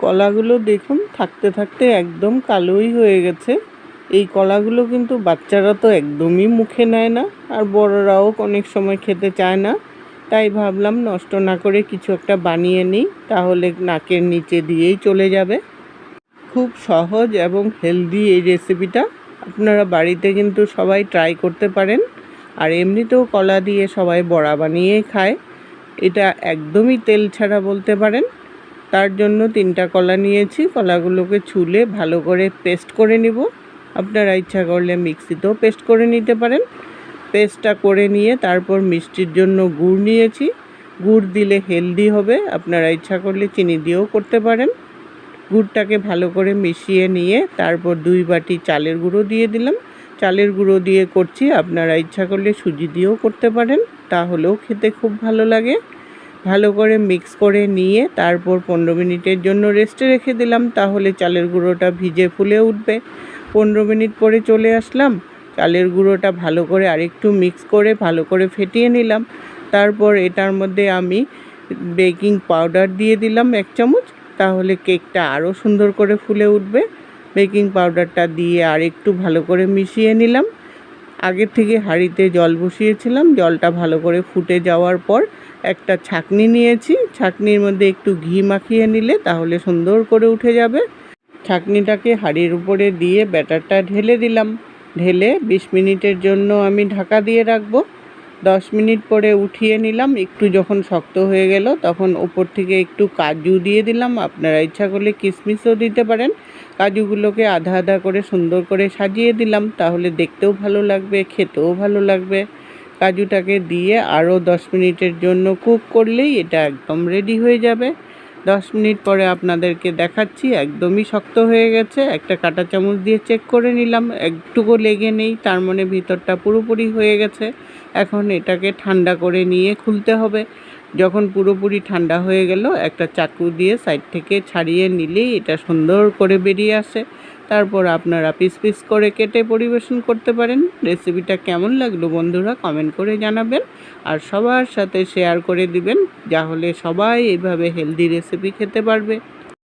কলাগুলো দেখুন থাকতে থাকতে একদম কালোই হয়ে গেছে। এই কলাগুলো কিন্তু বাচ্চারা তো একদমই মুখে নেয় না, আর বড়রাও অনেক সময় খেতে চায় না। তাই ভাবলাম নষ্ট না করে কিছু একটা বানিয়ে নিই, তাহলে নাকের নিচে দিয়েই চলে যাবে। খুব সহজ এবং হেলদি এই রেসিপিটা, আপনারা বাড়িতে কিন্তু সবাই ট্রাই করতে পারেন। আর এমনিতেও কলা দিয়ে সবাই বড়া বানিয়েই খায়, এটা একদমই তেল ছাড়া বলতে পারেন। তার জন্য 3টা কলা নিয়েছি, কলাগুলোকে ছুলে ভালো করে পেস্ট করে নিব। আপনারা ইচ্ছা করলে মিক্সিতেও পেস্ট করে নিতে পারেন। পেস্টটা করে নিয়ে তারপর মিষ্টির জন্য গুড় নিয়েছি। গুড় দিলে হেলদি হবে, আপনারা ইচ্ছা করলে চিনি দিয়েও করতে পারেন। গুড়টাকে ভালো করে মিশিয়ে নিয়ে তারপর 2 বাটি চালের গুঁড়ো দিয়ে দিলাম। চালের গুঁড়ো দিয়ে করছি, আপনারা ইচ্ছা করলে সুজি দিয়েও করতে পারেন, তাহলেও খেতে খুব ভালো লাগে। ভালো করে মিক্স করে নিয়ে তারপর 15 মিনিটের জন্য রেস্টে রেখে দিলাম, তাহলে চালের গুঁড়োটা ভিজে ফুলে উঠবে। 15 মিনিট পরে চলে আসলাম, চালের গুঁড়োটা ভালো করে আরেকটু মিক্স করে ভালো করে ফেটিয়ে নিলাম। তারপর এটার মধ্যে আমি বেকিং পাউডার দিয়ে দিলাম 1 চামচ, তাহলে কেকটা আরও সুন্দর করে ফুলে উঠবে। বেকিং পাউডারটা দিয়ে আরেকটু ভালো করে মিশিয়ে নিলাম। আগের থেকে হাঁড়িতে জল বসিয়েছিলাম, জলটা ভালো করে ফুটে যাওয়ার পর একটা ছাঁকনি নিয়েছি, ছাঁকনির মধ্যে একটু ঘি মাখিয়ে নিলে তাহলে সুন্দর করে উঠে যাবে। ছাঁকনিটাকে হাঁড়ির উপরে দিয়ে ব্যাটারটা ঢেলে দিলাম। ঢেলে 20 মিনিটের জন্য আমি ঢাকা দিয়ে রাখবো। 10 মিনিট পরে উঠিয়ে নিলাম। একটু যখন শক্ত হয়ে গেল তখন উপর থেকে একটু কাজু দিয়ে দিলাম, আপনারা ইচ্ছা করলে কিশমিশও দিতে পারেন। কাজুগুলোকে আধা আধা করে সুন্দর করে সাজিয়ে দিলাম, তাহলে দেখতেও ভালো লাগবে, খেতেও ভালো লাগবে। কাজুটাকে দিয়ে আরও 10 মিনিটের জন্য কুক করলেই এটা একদম রেডি হয়ে যাবে। 10 মিনিট পরে আপনাদেরকে দেখাচ্ছি, একদমই শক্ত হয়ে গেছে। একটা কাঁটা চামচ দিয়ে চেক করে নিলাম, একটুকু লেগে নেই, তার মানে ভিতরটা পুরোপুরি হয়ে গেছে। এখন এটাকে ঠান্ডা করে নিয়ে খুলতে হবে। যখন পুরোপুরি ঠান্ডা হয়ে গেল একটা চাকু দিয়ে সাইড থেকে ছাড়িয়ে নিলেই এটা সুন্দর করে বেরিয়ে আসে। তারপর আপনারা পিস পিস করে কেটে পরিবেশন করতে পারেন। রেসিপিটা কেমন লাগলো বন্ধুরা কমেন্ট করে জানাবেন, আর সবার সাথে শেয়ার করে দিবেন, তাহলে সবাই এইভাবে হেলদি রেসিপি খেতে পারবে।